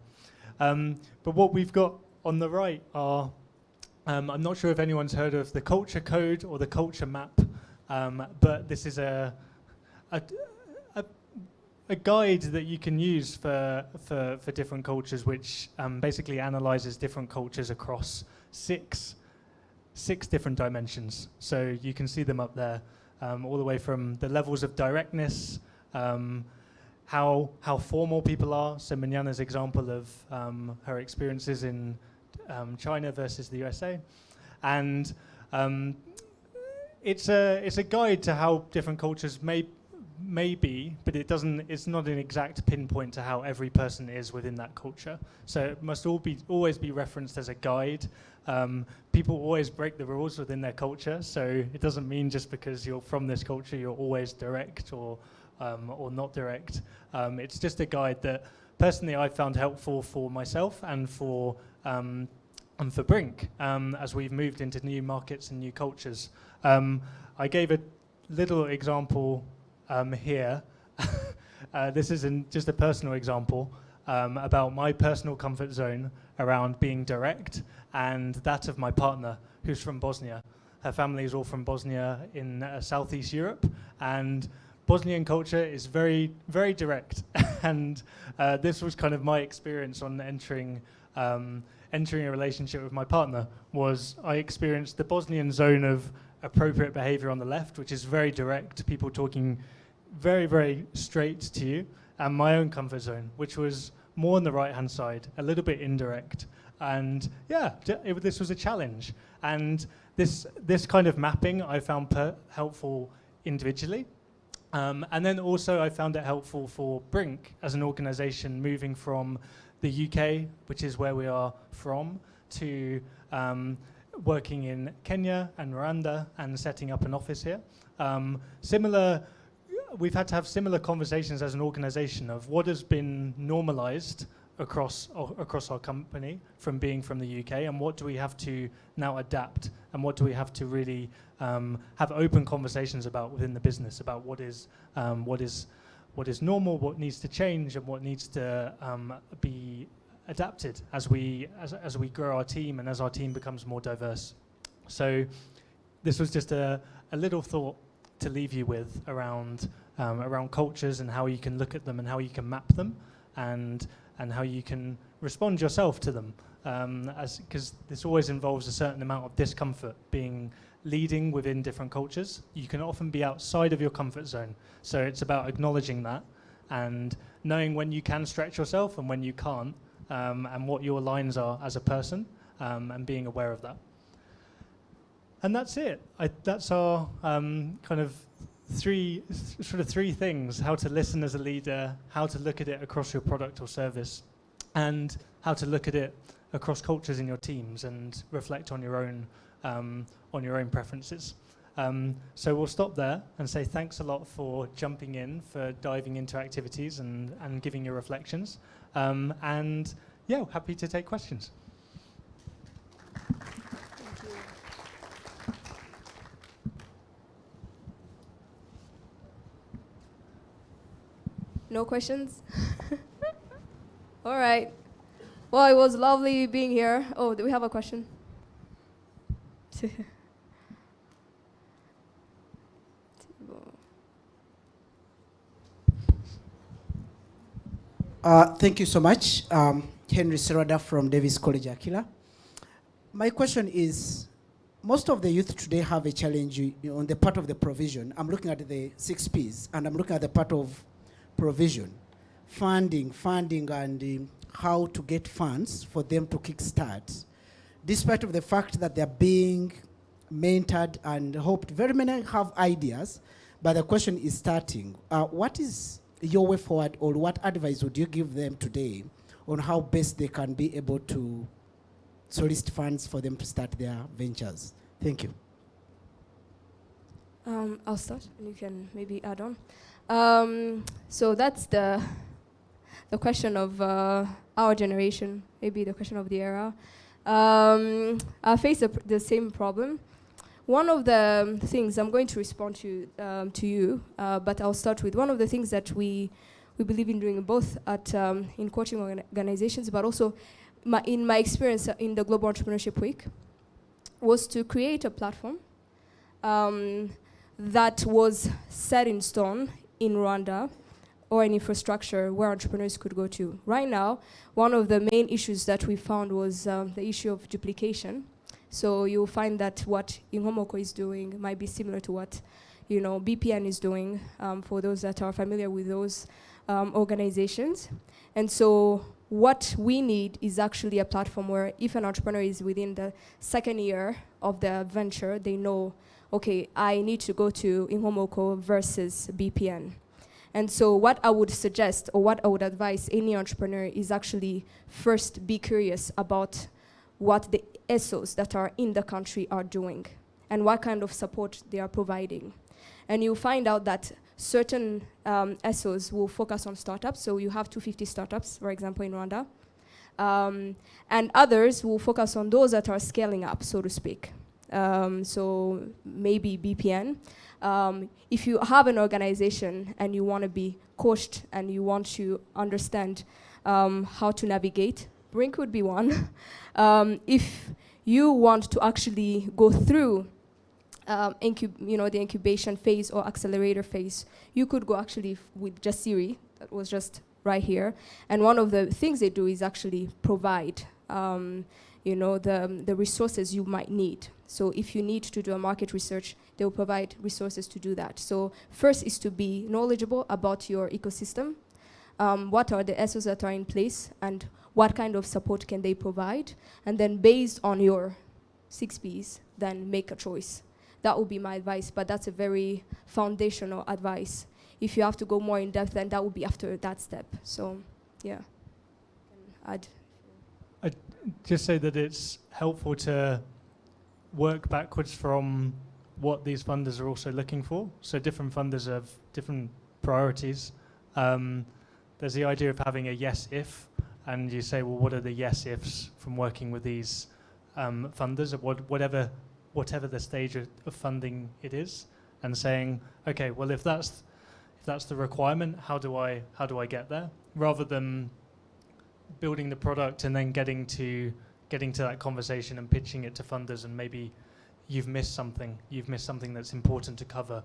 But what we've got on the right are, I'm not sure if anyone's heard of the culture code or the culture map, but this is a guide that you can use for different cultures, which basically analyzes different cultures across six different dimensions. So you can see them up there, all the way from the levels of directness, how formal people are. So Manana's example of her experiences in China versus the USA, and it's a guide to how different cultures may maybe, but it doesn't. It's not an exact pinpoint to how every person is within that culture. So it must always be referenced as a guide. People always break the rules within their culture, so it doesn't mean just because you're from this culture you're always direct or not direct. It's just a guide that personally I found helpful for myself and for Brink as we've moved into new markets and new cultures. I gave a little example here. This is just a personal example about my personal comfort zone around being direct and that of my partner, who's from Bosnia. Her family is all from Bosnia in Southeast Europe, and Bosnian culture is very, very direct. And this was kind of my experience on entering a relationship with my partner. Was I experienced the Bosnian zone of appropriate behavior on the left, which is very direct, people talking very, very straight to you, and my own comfort zone, which was more on the right-hand side, a little bit indirect. And yeah, this was a challenge. And this kind of mapping I found helpful individually. And then also I found it helpful for Brink as an organization moving from the UK, which is where we are from, to working in Kenya and Rwanda and setting up an office here. We've had to have similar conversations as an organization of what has been normalized across our company from being from the UK, and what do we have to now adapt, and what do we have to really have open conversations about within the business about what is normal, what needs to change, and what needs to be adapted as we grow our team and as our team becomes more diverse. So this was just a little thought to leave you with around cultures and how you can look at them and how you can map them and how you can respond yourself to them, because this always involves a certain amount of discomfort leading within different cultures. You can often be outside of your comfort zone, so it's about acknowledging that and knowing when you can stretch yourself and when you can't, and what your lines are as a person, and being aware of that. And that's it. That's our kind of three things: how to listen as a leader, how to look at it across your product or service, and how to look at it across cultures in your teams and reflect on your own preferences. So we'll stop there and say thanks a lot for jumping in, for diving into activities and giving your reflections. And yeah, happy to take questions. No questions? All right. Well, it was lovely being here. Oh, do we have a question? Thank you so much. Henry Serada from Davis College, Aquila. My question is, most of the youth today have a challenge on the part of the provision. I'm looking at the 6 Ps, and I'm looking at the part of provision, funding, and how to get funds for them to kickstart. Despite of the fact that they're being mentored and hoped, very many have ideas, but the question is starting. What is your way forward, or what advice would you give them today on how best they can be able to solicit funds for them to start their ventures? Thank you. I'll start, and you can maybe add on. So that's the question of our generation, maybe the question of the era. I face the same problem. One of the things, I'm going to respond to you, but I'll start with one of the things that we believe in doing both in coaching organizations, but also in my experience in the Global Entrepreneurship Week, was to create a platform that was set in stone in Rwanda, or an infrastructure where entrepreneurs could go to. Right now, one of the main issues that we found was the issue of duplication. So you'll find that what Inhomoko is doing might be similar to what BPN is doing, for those that are familiar with those organizations. And so what we need is actually a platform where if an entrepreneur is within the second year of the venture, they know, okay, I need to go to Inhomoko versus BPN. And so what I would suggest or what I would advise any entrepreneur is actually first be curious about what the ESOs that are in the country are doing and what kind of support they are providing. And you'll find out that certain ESOs will focus on startups. So you have 250 startups, for example, in Rwanda. And others will focus on those that are scaling up, so to speak. So maybe BPN. If you have an organization and you want to be coached and you want to understand how to navigate, Brink would be one. If you want to actually go through the incubation phase or accelerator phase, you could go actually with just Siri, that was just right here. And one of the things they do is actually provide the resources you might need. So if you need to do a market research, they will provide resources to do that. So first is to be knowledgeable about your ecosystem. What are the ESOs that are in place and what kind of support can they provide? And then based on your 6 Ps, then make a choice. That would be my advice, but that's a very foundational advice. If you have to go more in depth, then that would be after that step. So, yeah. I'd just say that it's helpful to work backwards from what these funders are also looking for. So different funders have different priorities. There's the idea of having a yes if, and you say, well, what are the yes ifs from working with these funders at whatever the stage of funding it is, and saying, okay, well, if that's the requirement, how do I get there? Rather than building the product and then getting to that conversation and pitching it to funders, and maybe you've missed something that's important to cover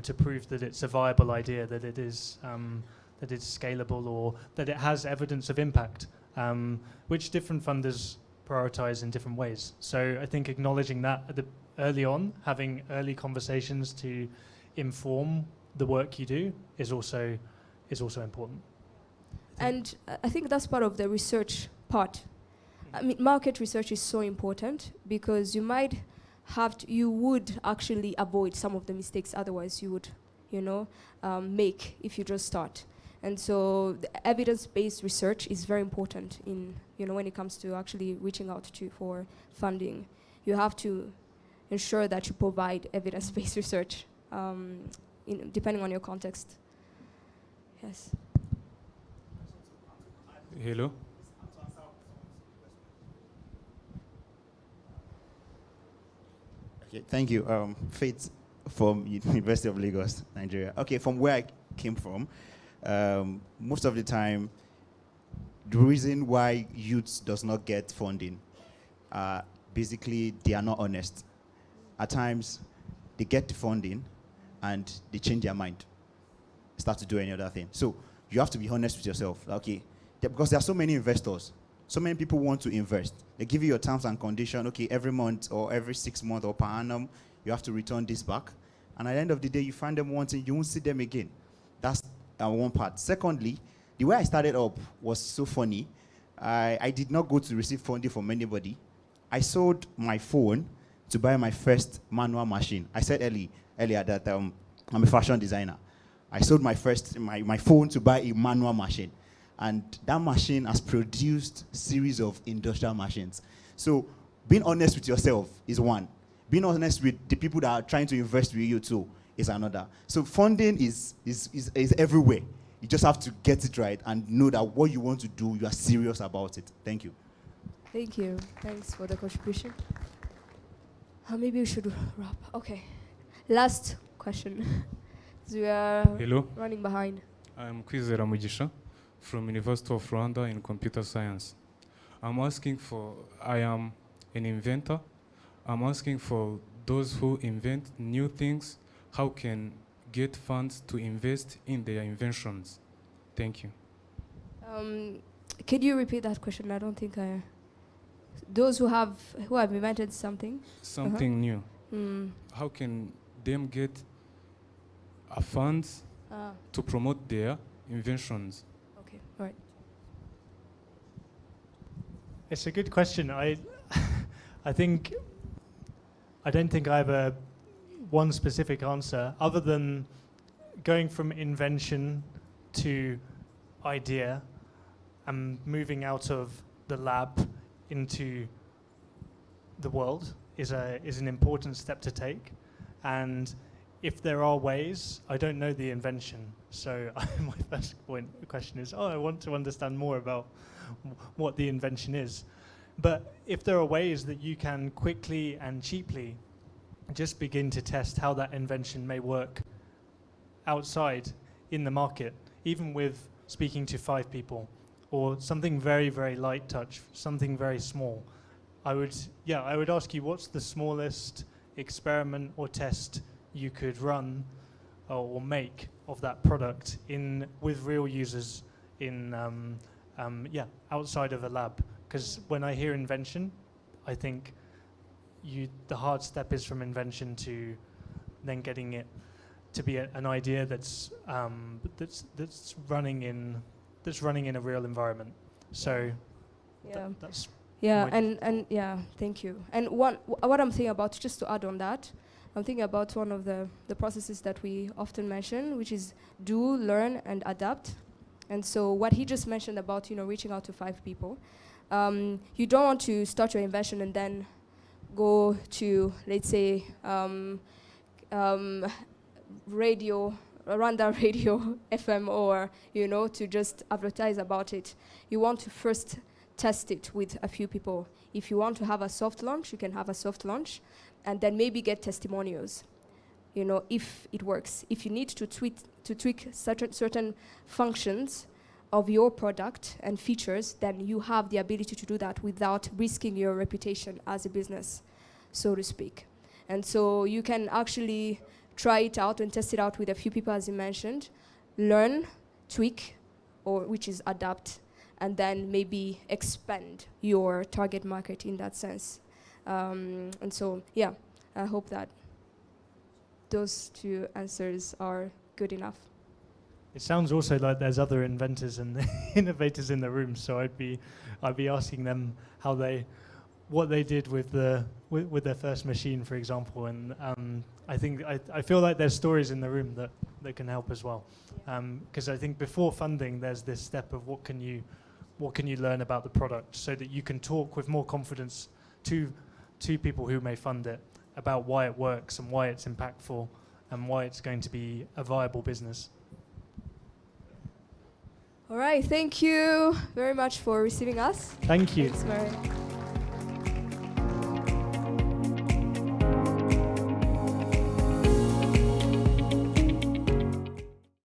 to prove that it's a viable idea, that it's scalable, or that it has evidence of impact, which different funders prioritize in different ways. So I think acknowledging that early on, having early conversations to inform the work you do is also important. And I think that's part of the research part. I mean, market research is so important because you would actually avoid some of the mistakes otherwise you would, make if you just start. And so the evidence-based research is very important in, when it comes to actually reaching out for funding. You have to ensure that you provide evidence-based research, depending on your context. Yes. Hello. Okay, thank you. Faith from University of Lagos, Nigeria. Okay, from where I came from, most of the time, the reason why youth does not get funding, basically they are not honest. At times, they get the funding and they change their mind, start to do any other thing. So you have to be honest with yourself. Okay, because there are so many investors. So many people want to invest. They give you your terms and conditions. Okay, every month or every 6 months or per annum, you have to return this back. And at the end of the day, you find them wanting, you won't see them again. That's one part. Secondly, the way I started up was so funny. I did not go to receive funding from anybody. I sold my phone to buy my first manual machine. I said earlier that I'm a fashion designer. I sold my phone to buy a manual machine. And that machine has produced a series of industrial machines. So being honest with yourself is one. Being honest with the people that are trying to invest with you too is another. So funding is everywhere. You just have to get it right and know that what you want to do, you are serious about it. Thank you. Thank you. Thanks for the contribution. Maybe we should wrap. Okay. Last question. We are running behind. I'm Kwizera Mugisha from University of Rwanda in computer science. I am an inventor. I'm asking for those who invent new things, how can get funds to invest in their inventions? Thank you. Could you repeat that question? I don't think those who have invented something. Something new. How can them get funds to promote their inventions? Okay, all right. It's a good question. I don't think I have one specific answer other than going from invention to idea and moving out of the lab into the world is an important step to take. And if there are ways, I don't know the invention, so my first question is, I want to understand more about what the invention is. But if there are ways that you can quickly and cheaply just begin to test how that invention may work outside in the market, even with speaking to 5 people, or something very, very light touch, something very small, I would ask you, what's the smallest experiment or test you could run or make of that product with real users outside of a lab? Because when I hear invention, I think the hard step is from invention to then getting it to be an idea that's running in a real environment. So that's thank you. And what I'm thinking about, just to add on that, I'm thinking about one of the processes that we often mention, which is do, learn, and adapt. And so what he just mentioned about reaching out to 5 people, you don't want to start your invention and then go to, let's say, radio, Rwanda radio FM, or to just advertise about it. You want to first test it with a few people. If you want to have a soft launch, you can have a soft launch, and then maybe get testimonials, if it works. If you need to tweak certain functions of your product and features, then you have the ability to do that without risking your reputation as a business, so to speak. And so you can actually try it out and test it out with a few people, as you mentioned, learn, tweak, which is adapt, and then maybe expand your target market in that sense. And so, I hope that those 2 answers are good enough. It sounds also like there's other inventors and innovators in the room, so I'd be asking them what they did with their first machine, for example. And I feel like there's stories in the room that can help as well. Because I think before funding, there's this step of what can you learn about the product, so that you can talk with more confidence to people who may fund it about why it works and why it's impactful and why it's going to be a viable business. All right, thank you very much for receiving us. Thank you. Thanks, Mary.